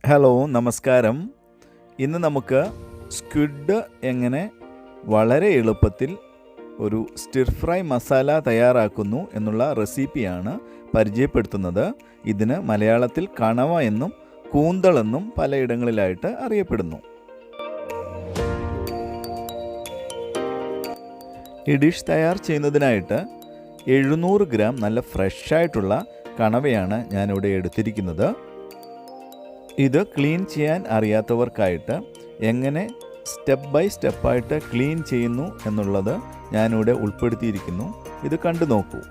Hello നമസ്കാരം. ഇന്ന് നമുക്ക് സ്ക്വിഡ് എങ്ങനെ വളരെ എളുപ്പത്തിൽ ഒരു സ്റ്റിർ ഫ്രൈ മസാല തയ്യാറാക്കുന്നു എന്നുള്ള റെസിപ്പിയാണ് പരിചയപ്പെടുത്തുന്നത്. ഇതിന് മലയാളത്തിൽ കണവ എന്നും കൂന്തൾ എന്നും പലയിടങ്ങളിലായിട്ട് അറിയപ്പെടുന്നു. ഈ ഡിഷ് തയ്യാർ ചെയ്യുന്നതിനായിട്ട് 700 ഗ്രാം നല്ല ഫ്രഷായിട്ടുള്ള കണവയാണ് ഞാനിവിടെ എടുത്തിരിക്കുന്നത്. ഇത് ക്ലീൻ ചെയ്യാൻ അറിയാത്തവർക്കായിട്ട് എങ്ങനെ സ്റ്റെപ്പ് ബൈ സ്റ്റെപ്പായിട്ട് ക്ലീൻ ചെയ്യുന്നു എന്നുള്ളത് ഞാനിവിടെ ഉൾപ്പെടുത്തിയിരിക്കുന്നു. ഇത് കണ്ടു നോക്കൂ.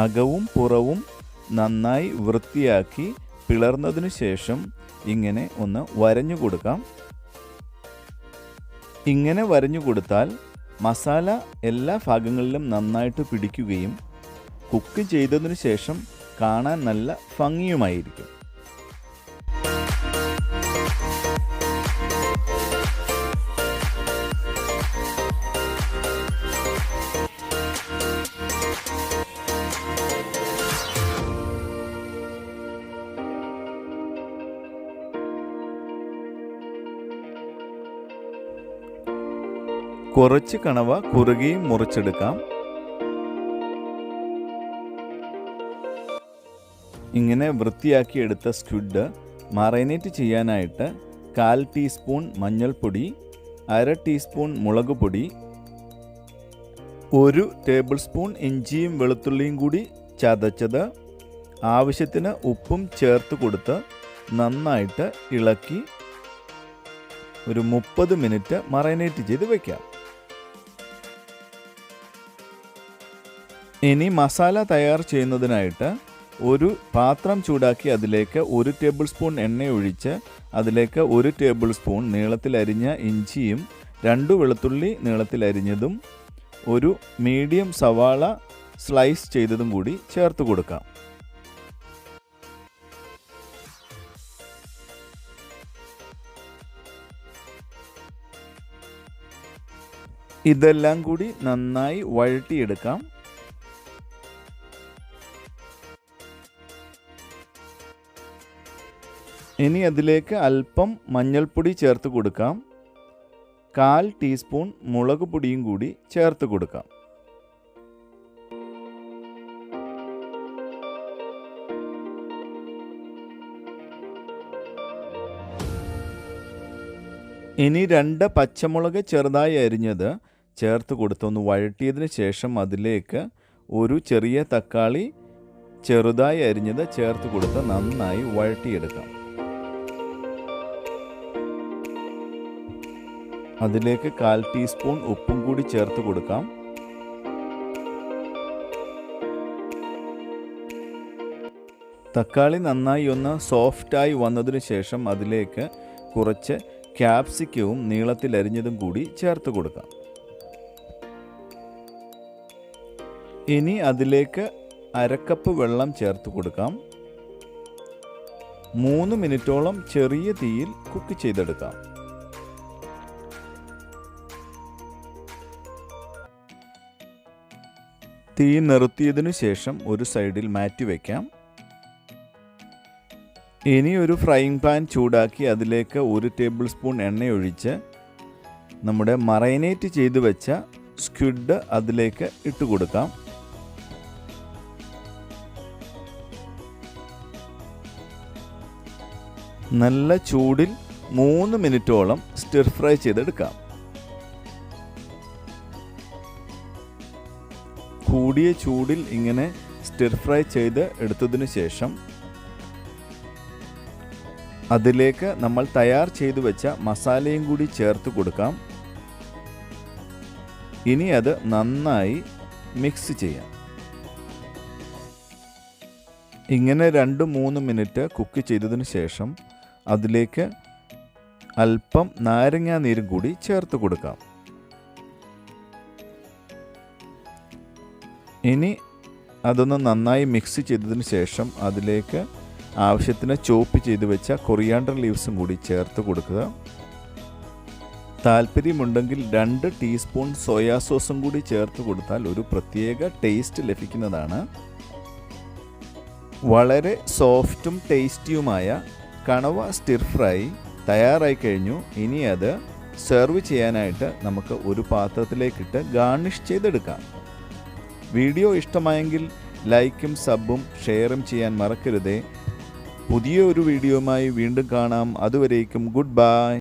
അകവും പുറവും നന്നായി വൃത്തിയാക്കി പിളർന്നതിനു ശേഷം ഇങ്ങനെ ഒന്ന് വരഞ്ഞു കൊടുക്കാം. ഇങ്ങനെ വരഞ്ഞു കൊടുത്താൽ മസാല എല്ലാ ഭാഗങ്ങളിലും നന്നായിട്ട് പിടിക്കുകയും കുക്ക് ചെയ്തതിനു ശേഷം കാണാൻ നല്ല ഭംഗിയുമായിരിക്കും. കുറച്ച് കണവ കുറുകയും മുറിച്ചെടുക്കാം. ഇങ്ങനെ വൃത്തിയാക്കിയെടുത്ത സ്ക്വിഡ് മറൈനേറ്റ് ചെയ്യാനായിട്ട് 1/4 ടീസ്പൂൺ മഞ്ഞൾപ്പൊടി, 1/2 ടീസ്പൂൺ മുളക് പൊടി, 1 ടേബിൾ സ്പൂൺ ഇഞ്ചിയും വെളുത്തുള്ളിയും കൂടി ചതച്ചത്, ആവശ്യത്തിന് ഉപ്പും ചേർത്ത് കൊടുത്ത് നന്നായിട്ട് ഇളക്കി ഒരു 30 മിനിറ്റ് മറൈനേറ്റ് ചെയ്ത് വയ്ക്കാം. ഇനി മസാല തയ്യാർ ചെയ്യുന്നതിനായിട്ട് ഒരു പാത്രം ചൂടാക്കി അതിലേക്ക് 1 ടേബിൾ സ്പൂൺ എണ്ണ ഒഴിച്ച് അതിലേക്ക് 1 ടേബിൾ സ്പൂൺ നീളത്തിലരിഞ്ഞ ഇഞ്ചിയും 2 വെളുത്തുള്ളി നീളത്തിലരിഞ്ഞതും 1 മീഡിയം സവാള സ്ലൈസ് ചെയ്തതും കൂടി ചേർത്ത് കൊടുക്കാം. ഇതെല്ലാം കൂടി നന്നായി വഴറ്റിയെടുക്കാം. ഇനി അതിലേക്ക് അല്പം മഞ്ഞൾപ്പൊടി ചേർത്ത് കൊടുക്കാം. 1/4 ടീസ്പൂൺ മുളക് പൊടിയും കൂടി ചേർത്ത് കൊടുക്കാം. ഇനി 2 പച്ചമുളക് ചെറുതായി അരിഞ്ഞത് ചേർത്ത് കൊടുത്തൊന്ന് വഴറ്റിയതിന് ശേഷം അതിലേക്ക് ഒരു ചെറിയ തക്കാളി ചെറുതായി അരിഞ്ഞത് ചേർത്ത് കൊടുത്ത് നന്നായി വഴറ്റിയെടുക്കാം. അതിലേക്ക് 1/4 ടീസ്പൂൺ ഉപ്പും കൂടി ചേർത്ത് കൊടുക്കാം. തക്കാളി നന്നായി ഒന്ന് സോഫ്റ്റായി വന്നതിന് ശേഷം അതിലേക്ക് കുറച്ച് ക്യാപ്സിക്കവും നീളത്തിലരിഞ്ഞതും കൂടി ചേർത്ത് കൊടുക്കാം. ഇനി അതിലേക്ക് 1/2 കപ്പ് വെള്ളം ചേർത്ത് കൊടുക്കാം. 3 മിനിറ്റോളം ചെറിയ തീയിൽ കുക്ക് ചെയ്തെടുക്കാം. തീ നിർത്തിയതിനു ശേഷം ഒരു സൈഡിൽ മാറ്റി വയ്ക്കാം. ഇനി ഒരു ഫ്രൈയിങ് പാൻ ചൂടാക്കി അതിലേക്ക് 1 ടേബിൾ സ്പൂൺ എണ്ണയൊഴിച്ച് നമ്മുടെ മറൈനേറ്റ് ചെയ്ത് വെച്ച സ്ക്വിഡ് അതിലേക്ക് ഇട്ട് കൊടുക്കാം. നല്ല ചൂടിൽ 3 മിനിറ്റോളം സ്റ്റിർ ഫ്രൈ ചെയ്തെടുക്കാം. കൂടിയ ചൂടിൽ ഇങ്ങനെ സ്റ്റിർ ഫ്രൈ ചെയ്ത് എടുത്തതിനു ശേഷം അതിലേക്ക് നമ്മൾ തയ്യാർ ചെയ്തു വെച്ച മസാലയും കൂടി ചേർത്ത് കൊടുക്കാം. ഇനി അത് നന്നായി മിക്സ് ചെയ്യാം. ഇങ്ങനെ 2-3 മിനിറ്റ് കുക്ക് ചെയ്തതിന് ശേഷം അതിലേക്ക് അല്പം നാരങ്ങാ നീരും കൂടി ചേർത്ത് കൊടുക്കാം. ഇനി അതൊന്ന് നന്നായി മിക്സ് ചെയ്തതിന് ശേഷം അതിലേക്ക് ആവശ്യത്തിന് ചോപ്പ് ചെയ്ത് വെച്ച കൊറിയാണ്ടർ ലീവ്സും കൂടി ചേർത്ത് കൊടുക്കുക. താല്പര്യമുണ്ടെങ്കിൽ 2 ടീസ്പൂൺ സോയാ സോസും കൂടി ചേർത്ത് കൊടുത്താൽ ഒരു പ്രത്യേക ടേസ്റ്റ് ലഭിക്കുന്നതാണ്. വളരെ സോഫ്റ്റും ടേസ്റ്റിയുമായ കണവ സ്റ്റിർ ഫ്രൈ തയ്യാറായി കഴിഞ്ഞു. ഇനി അത് സെർവ് ചെയ്യാനായിട്ട് നമുക്ക് ഒരു പാത്രത്തിലേക്കിട്ട് ഗാർണിഷ് ചെയ്തെടുക്കാം. വീഡിയോ ഇഷ്ടമായെങ്കിൽ ലൈക്കും സബും ഷെയറും ചെയ്യാൻ മറക്കരുതേ. പുതിയ ഒരു വീഡിയോയുമായി വീണ്ടും കാണാം. അതുവരേക്കും ഗുഡ് ബൈ.